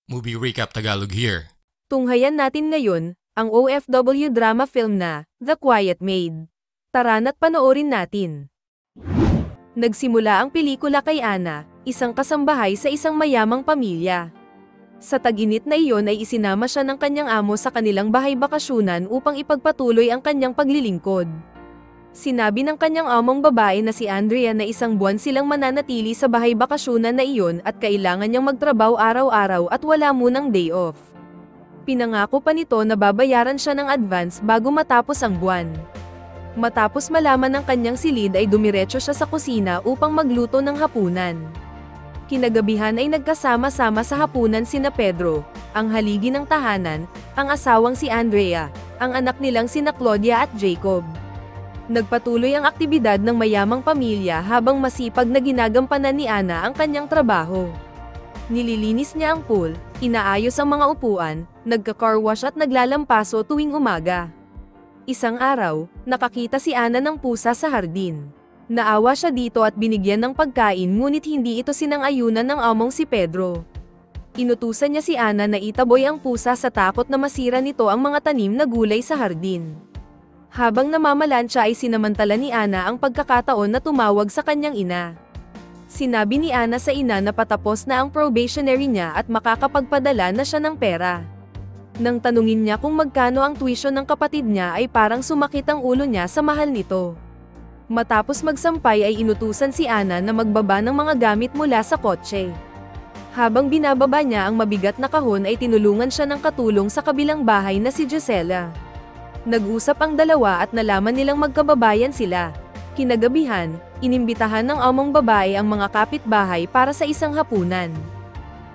Movie Recap Tagalog here. Tunghayan natin ngayon, ang OFW drama film na, The Quiet Maid. Tara na't panoorin natin. Nagsimula ang pelikula kay Ana, isang kasambahay sa isang mayamang pamilya. Sa tag-init na iyon ay isinama siya ng kanyang amo sa kanilang bahay bakasyunan upang ipagpatuloy ang kanyang paglilingkod. Sinabi ng kanyang among babae na si Andrea na isang buwan silang mananatili sa bahay bakasyunan na iyon at kailangan niyang magtrabaho araw-araw at wala munang day off. Pinangako pa nito na babayaran siya ng advance bago matapos ang buwan. Matapos malaman ng kanyang silid ay dumiretso siya sa kusina upang magluto ng hapunan. Kinagabihan ay nagkasama-sama sa hapunan sina Pedro, ang haligi ng tahanan, ang asawang si Andrea, ang anak nilang sina Claudia at Jacob. Nagpatuloy ang aktibidad ng mayamang pamilya habang masipag na ginagampanan ni Ana ang kanyang trabaho. Nililinis niya ang pool, inaayos ang mga upuan, nagka-car wash at naglalampaso tuwing umaga. Isang araw, nakakita si Ana ng pusa sa hardin. Naawa siya dito at binigyan ng pagkain ngunit hindi ito sinang-ayunan ng among si Pedro. Inutusan niya si Ana na itaboy ang pusa sa takot na masira nito ang mga tanim na gulay sa hardin. Habang namamalansya ay sinamantala ni Ana ang pagkakataon na tumawag sa kanyang ina. Sinabi ni Ana sa ina na patapos na ang probationary niya at makakapagpadala na siya ng pera. Nang tanungin niya kung magkano ang tuition ng kapatid niya ay parang sumakit ang ulo niya sa mahal nito. Matapos magsampay ay inutusan si Ana na magbaba ng mga gamit mula sa kotse. Habang binababa niya ang mabigat na kahon ay tinulungan siya ng katulong sa kabilang bahay na si Gisela. Nag-usap ang dalawa at nalaman nilang magkababayan sila. Kinagabihan, inimbitahan ng among babae ang mga kapitbahay para sa isang hapunan.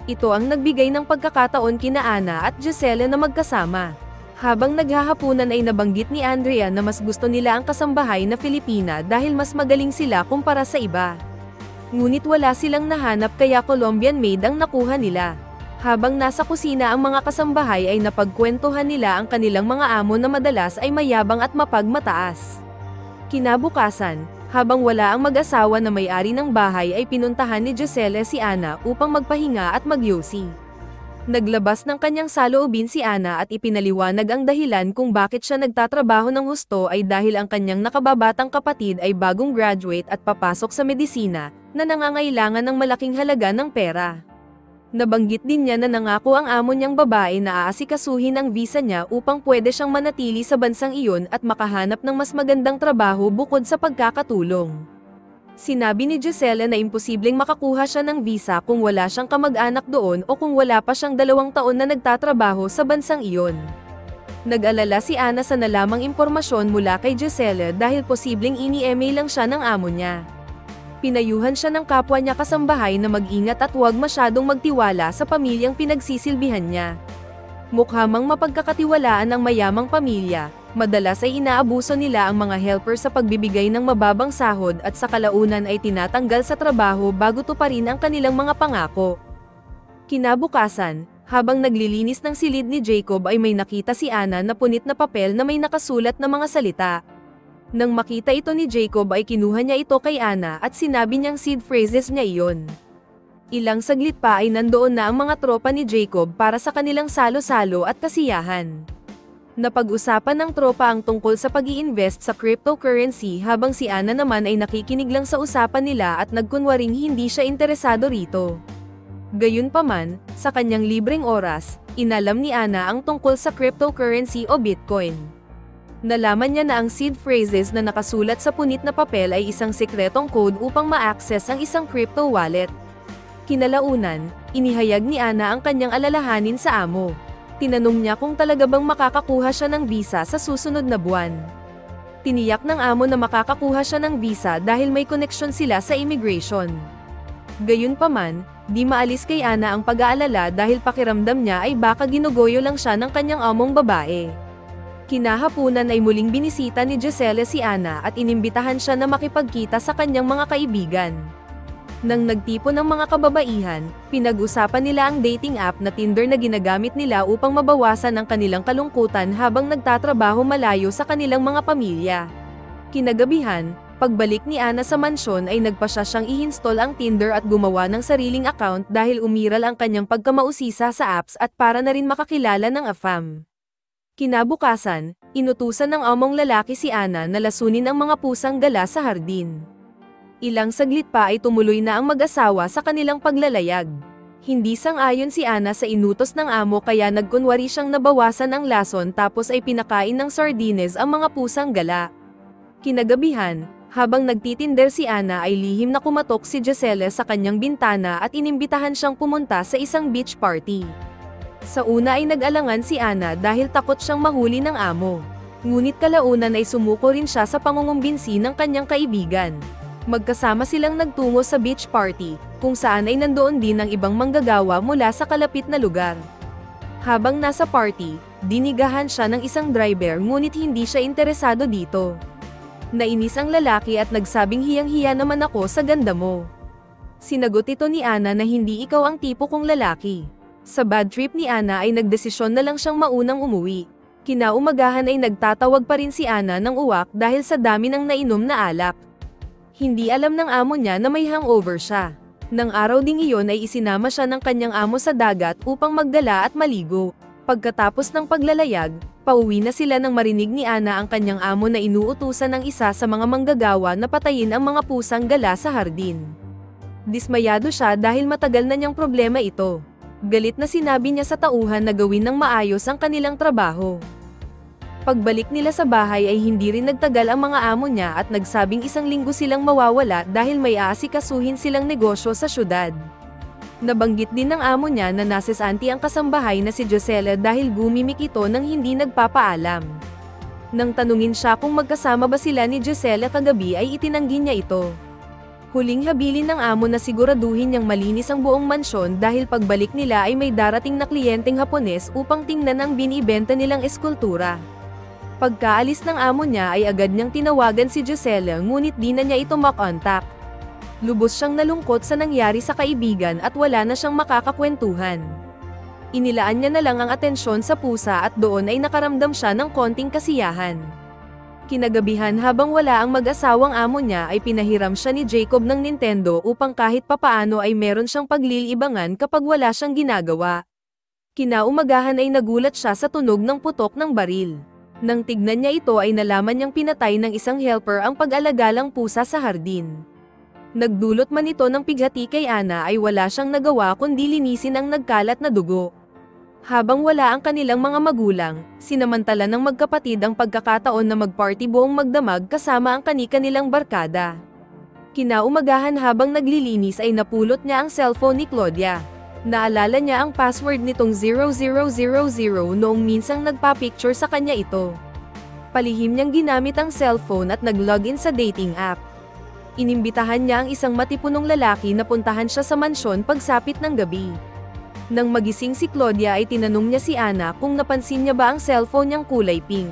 Ito ang nagbigay ng pagkakataon kina Ana at Gisela na magkasama. Habang naghahapunan ay nabanggit ni Andrea na mas gusto nila ang kasambahay na Filipina dahil mas magaling sila kumpara sa iba. Ngunit wala silang nahanap kaya Colombian maid ang nakuha nila. Habang nasa kusina ang mga kasambahay ay napagkwentuhan nila ang kanilang mga amo na madalas ay mayabang at mapagmataas. Kinabukasan, habang wala ang mag-asawa na may-ari ng bahay ay pinuntahan ni Gisela si Ana upang magpahinga at magyosi. Naglabas ng kanyang saloobin si Ana at ipinaliwanag ang dahilan kung bakit siya nagtatrabaho ng husto ay dahil ang kanyang nakababatang kapatid ay bagong graduate at papasok sa medisina, na nangangailangan ng malaking halaga ng pera. Nabanggit din niya na nangako ang amo niyang babae na aasikasuhin ang visa niya upang pwede siyang manatili sa bansang iyon at makahanap ng mas magandang trabaho bukod sa pagkakatulong. Sinabi ni Gisela na imposibleng makakuha siya ng visa kung wala siyang kamag-anak doon o kung wala pa siyang 2 taon na nagtatrabaho sa bansang iyon. Nag-alala si Ana sa nalamang impormasyon mula kay Gisela dahil posibleng ini-email lang siya ng amo niya. Pinayuhan siya ng kapwa niya kasambahay na mag-ingat at huwag masyadong magtiwala sa pamilyang pinagsisilbihan niya. Mukhamang mapagkakatiwalaan ang mayamang pamilya, madalas ay inaabuso nila ang mga helper sa pagbibigay ng mababang sahod at sa kalaunan ay tinatanggal sa trabaho bago tuparin ang kanilang mga pangako. Kinabukasan, habang naglilinis ng silid ni Jacob ay may nakita si Ana na punit na papel na may nakasulat na mga salita. Nang makita ito ni Jacob ay kinuha niya ito kay Ana at sinabi niyang seed phrases niya iyon. Ilang saglit pa ay nandoon na ang mga tropa ni Jacob para sa kanilang salo-salo at kasiyahan. Napag-usapan ng tropa ang tungkol sa pag-i-invest sa cryptocurrency habang si Ana naman ay nakikinig lang sa usapan nila at nagkunwaring hindi siya interesado rito. Gayunpaman, sa kanyang libreng oras, inalam ni Ana ang tungkol sa cryptocurrency o Bitcoin. Nalaman niya na ang seed phrases na nakasulat sa punit na papel ay isang sekretong code upang ma-access ang isang crypto wallet. Kinalaunan, inihayag ni Ana ang kanyang alalahanin sa amo. Tinanong niya kung talaga bang makakakuha siya ng visa sa susunod na buwan. Tiniyak ng amo na makakakuha siya ng visa dahil may koneksyon sila sa immigration. Gayunpaman, di maalis kay Ana ang pag-aalala dahil pakiramdam niya ay baka ginugoyo lang siya ng kanyang among babae. Kinahapunan ay muling binisita ni Gisela si Ana at inimbitahan siya na makipagkita sa kanyang mga kaibigan. Nang nagtipon ng mga kababaihan, pinag-usapan nila ang dating app na Tinder na ginagamit nila upang mabawasan ang kanilang kalungkutan habang nagtatrabaho malayo sa kanilang mga pamilya. Kinagabihan, Pagbalik ni Ana sa mansyon ay nagpasya siyang i-install ang Tinder at gumawa ng sariling account dahil umiral ang kanyang pagkamausisa sa apps at para na rin makakilala ng AFAM. Kinabukasan, inutusan ng among lalaki si Ana na lasunin ang mga pusang gala sa hardin. Ilang saglit pa ay tumuloy na ang mag-asawa sa kanilang paglalayag. Hindi sang-ayon si Ana sa inutos ng amo kaya nagkunwari siyang nabawasan ang lason tapos ay pinakain ng sardines ang mga pusang gala. Kinagabihan, habang nagtitinder si Ana ay lihim na kumatok si Giselle sa kanyang bintana at inimbitahan siyang pumunta sa isang beach party. Sa una ay nag-alangan si Ana dahil takot siyang mahuli ng amo. Ngunit kalaunan ay sumuko rin siya sa pangungumbinsi ng kanyang kaibigan. Magkasama silang nagtungo sa beach party, kung saan ay nandoon din ang ibang manggagawa mula sa kalapit na lugar. Habang nasa party, dinigahan siya ng isang driver ngunit hindi siya interesado dito. Nainis ang lalaki at nagsabing hiyang-hiya naman ako sa ganda mo. Sinagot ito ni Ana na hindi ikaw ang tipo kong lalaki. Sa bad trip ni Ana ay nagdesisyon na lang siyang maunang umuwi. Kinaumagahan ay nagtatawag pa rin si Ana ng uwak dahil sa dami ng nainom na alak. Hindi alam ng amo niya na may hangover siya. Nang araw ding iyon ay isinama siya ng kanyang amo sa dagat upang magdala at maligo. Pagkatapos ng paglalayag, pauwi na sila nang marinig ni Ana ang kanyang amo na inuutusan ng isa sa mga manggagawa na patayin ang mga pusang gala sa hardin. Dismayado siya dahil matagal na niyang problema ito. Galit na sinabi niya sa tauhan na gawin ng maayos ang kanilang trabaho. Pagbalik nila sa bahay ay hindi rin nagtagal ang mga amo niya at nagsabing isang linggo silang mawawala dahil may aasikasuhin silang negosyo sa syudad. Nabanggit din ng amo niya na nasesanti ang kasambahay na si Giselle dahil gumimik ito nang hindi nagpapaalam. Nang tanungin siya kung magkasama ba sila ni Giselle kagabi ay itinanggi niya ito. Huling habilin ng amo na siguraduhin niyang malinis ang buong mansyon dahil pagbalik nila ay may darating na kliyenteng Hapones upang tingnan ang binibenta nilang eskultura. Pagkaalis ng amo niya ay agad niyang tinawagan si Giselle ngunit di na niya ito makontak. Lubos siyang nalungkot sa nangyari sa kaibigan at wala na siyang makakakwentuhan. Inilaan niya na lang ang atensyon sa pusa at doon ay nakaramdam siya ng konting kasiyahan. Kinagabihan habang wala ang mag-asawang amo niya ay pinahiram siya ni Jacob ng Nintendo upang kahit papaano ay meron siyang paglilibangan kapag wala siyang ginagawa. Kinaumagahan ay nagulat siya sa tunog ng putok ng baril. Nang tignan niya ito ay nalaman niyang pinatay ng isang helper ang pag-alagalang pusa sa hardin. Nagdulot man ito ng pighati kay Ana ay wala siyang nagawa kundi linisin ang nagkalat na dugo. Habang wala ang kanilang mga magulang, sinamantala ng magkapatid ang pagkakataon na magparty buong magdamag kasama ang kani-kanilang barkada. Kinaumagahan habang naglilinis ay napulot niya ang cellphone ni Claudia. Naalala niya ang password nitong 0000 noong minsang nagpa-picture sa kanya ito. Palihim niyang ginamit ang cellphone at nag-login sa dating app. Inimbitahan niya ang isang matipunong lalaki na puntahan siya sa mansyon pagsapit ng gabi. Nang magising si Claudia ay tinanong niya si Ana kung napansin niya ba ang cellphone niyang kulay pink.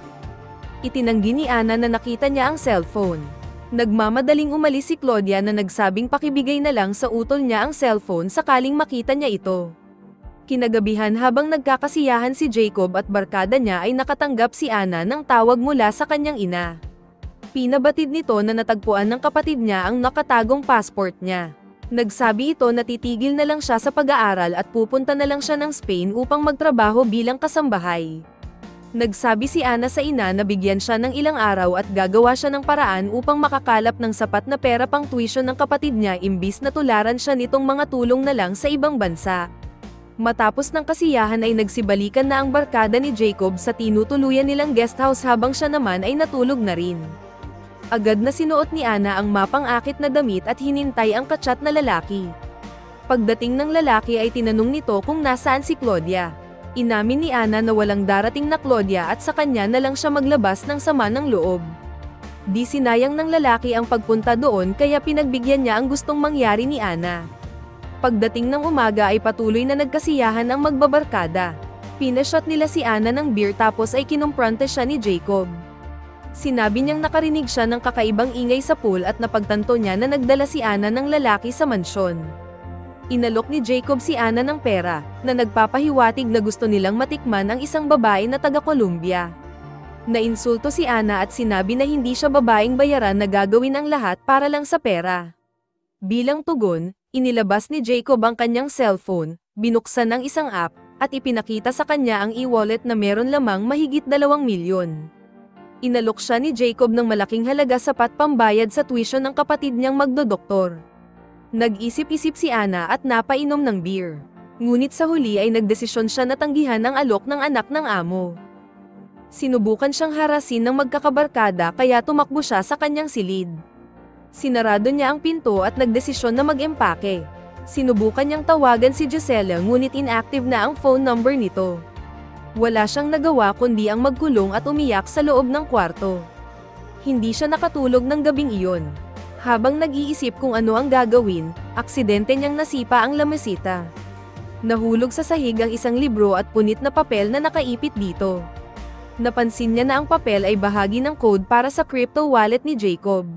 Itinanggi ni Ana na nakita niya ang cellphone. Nagmamadaling umalis si Claudia na nagsabing pakibigay na lang sa utol niya ang cellphone sakaling makita niya ito. Kinagabihan habang nagkakasiyahan si Jacob at barkada niya ay nakatanggap si Ana ng tawag mula sa kanyang ina. Pinabatid nito na natagpuan ng kapatid niya ang nakatagong passport niya. Nagsabi ito na titigil na lang siya sa pag-aaral at pupunta na lang siya ng Spain upang magtrabaho bilang kasambahay. Nagsabi si Ana sa ina na bigyan siya ng ilang araw at gagawa siya ng paraan upang makakalap ng sapat na pera pang tuition ng kapatid niya imbis na tularan siya nitong mga tulong na lang sa ibang bansa. Matapos ng kasiyahan ay nagsibalikan na ang barkada ni Jacob sa tinutuluyan nilang guesthouse habang siya naman ay natulog na rin. Agad na sinuot ni Ana ang mapang-akit na damit at hinintay ang kachat na lalaki. Pagdating ng lalaki ay tinanong nito kung nasaan si Claudia. Inamin ni Ana na walang darating na Claudia at sa kanya na lang siya maglabas ng sama ng loob. Di sinayang ng lalaki ang pagpunta doon kaya pinagbigyan niya ang gustong mangyari ni Ana. Pagdating ng umaga ay patuloy na nagkasiyahan ang magbabarkada. Pinashot nila si Ana ng beer tapos ay kinumprante siya ni Jacob. Sinabi niyang nakarinig siya ng kakaibang ingay sa pool at napagtanto niya na nagdala si Ana ng lalaki sa mansyon. Inalok ni Jacob si Ana ng pera, na nagpapahiwatig na gusto nilang matikman ang isang babae na taga-Colombia. Nainsulto si Ana at sinabi na hindi siya babaeng bayaran na gagawin ang lahat para lang sa pera. Bilang tugon, inilabas ni Jacob ang kanyang cellphone, binuksan ang isang app, at ipinakita sa kanya ang e-wallet na meron lamang mahigit 2 milyon. Inalok siya ni Jacob ng malaking halaga sapat pambayad sa tuition ng kapatid niyang magdodoktor. Nag-isip-isip si Ana at napainom ng beer. Ngunit sa huli ay nagdesisyon siya na tanggihan ang alok ng anak ng amo. Sinubukan siyang harasin ng magkakabarkada kaya tumakbo siya sa kanyang silid. Sinarado niya ang pinto at nagdesisyon na mag-empake. Sinubukan niyang tawagan si Gisela ngunit inactive na ang phone number nito. Wala siyang nagawa kundi ang magkulong at umiyak sa loob ng kwarto. Hindi siya nakatulog ng gabing iyon. Habang nag-iisip kung ano ang gagawin, aksidente niyang nasipa ang lamesita. Nahulog sa sahig ang isang libro at punit na papel na nakaipit dito. Napansin niya na ang papel ay bahagi ng code para sa crypto wallet ni Jacob.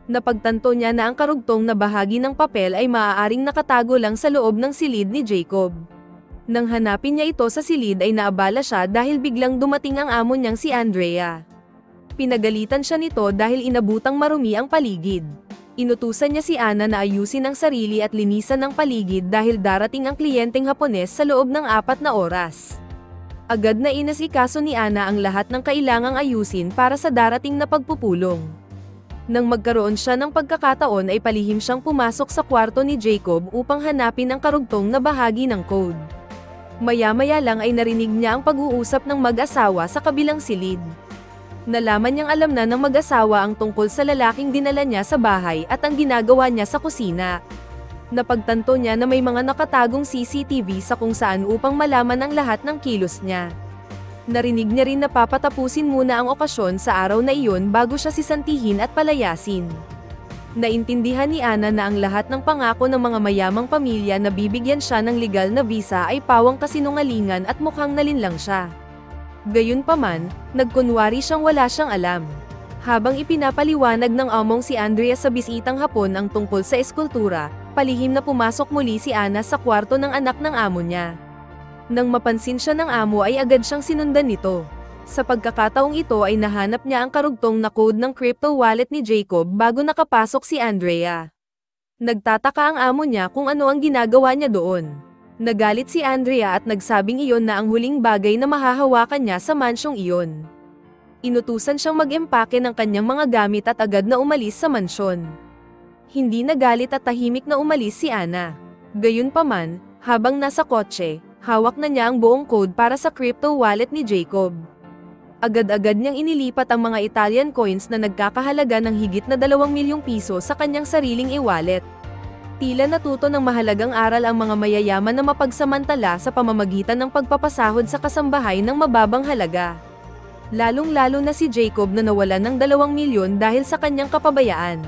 Napagtanto niya na ang karugtong na bahagi ng papel ay maaaring nakatago lang sa loob ng silid ni Jacob. Nang hanapin niya ito sa silid ay naabala siya dahil biglang dumating ang amo niyang si Andrea. Pinagalitan siya nito dahil inabutang marumi ang paligid. Inutusan niya si Ana na ayusin ang sarili at linisan ng paligid dahil darating ang kliyenteng Hapones sa loob ng 4 na oras. Agad na inasikaso ni Ana ang lahat ng kailangang ayusin para sa darating na pagpupulong. Nang magkaroon siya ng pagkakataon ay palihim siyang pumasok sa kwarto ni Jacob upang hanapin ang karugtong na bahagi ng code. Maya-maya lang ay narinig niya ang pag-uusap ng mag-asawa sa kabilang silid. Nalaman niyang alam na ng mag-asawa ang tungkol sa lalaking dinala niya sa bahay at ang ginagawa niya sa kusina. Napagtanto niya na may mga nakatagong CCTV sa kung saan upang malaman ang lahat ng kilos niya. Narinig niya rin na papatapusin muna ang okasyon sa araw na iyon bago siya sisantihin at palayasin. Naintindihan ni Ana na ang lahat ng pangako ng mga mayamang pamilya na bibigyan siya ng legal na visa ay pawang kasinungalingan at mukhang nalinlang siya. Gayunpaman, nagkunwari siyang wala siyang alam. Habang ipinapaliwanag ng among si Andrea sa bisitang Hapon ang tungkol sa eskultura, palihim na pumasok muli si Ana sa kwarto ng anak ng amo niya. Nang mapansin siya ng amo ay agad siyang sinundan nito. Sa pagkakataong ito ay nahanap niya ang karugtong na code ng crypto wallet ni Jacob bago nakapasok si Andrea. Nagtataka ang amo niya kung ano ang ginagawa niya doon. Nagalit si Andrea at nagsabing iyon na ang huling bagay na mahahawakan niya sa mansyong iyon. Inutusan siyang mag-empake ng kanyang mga gamit at agad na umalis sa mansyon. Hindi nagalit at tahimik na umalis si Ana. Gayunpaman, habang nasa kotse, hawak na niya ang buong code para sa crypto wallet ni Jacob. Agad-agad niyang inilipat ang mga Italian coins na nagkakahalaga ng higit na 2 milyong piso sa kanyang sariling e-wallet. Tila natuto ng mahalagang aral ang mga mayayaman na mapagsamantala sa pamamagitan ng pagpapasahod sa kasambahay ng mababang halaga. Lalong-lalo na si Jacob na nawalan ng 2 milyon dahil sa kanyang kapabayaan.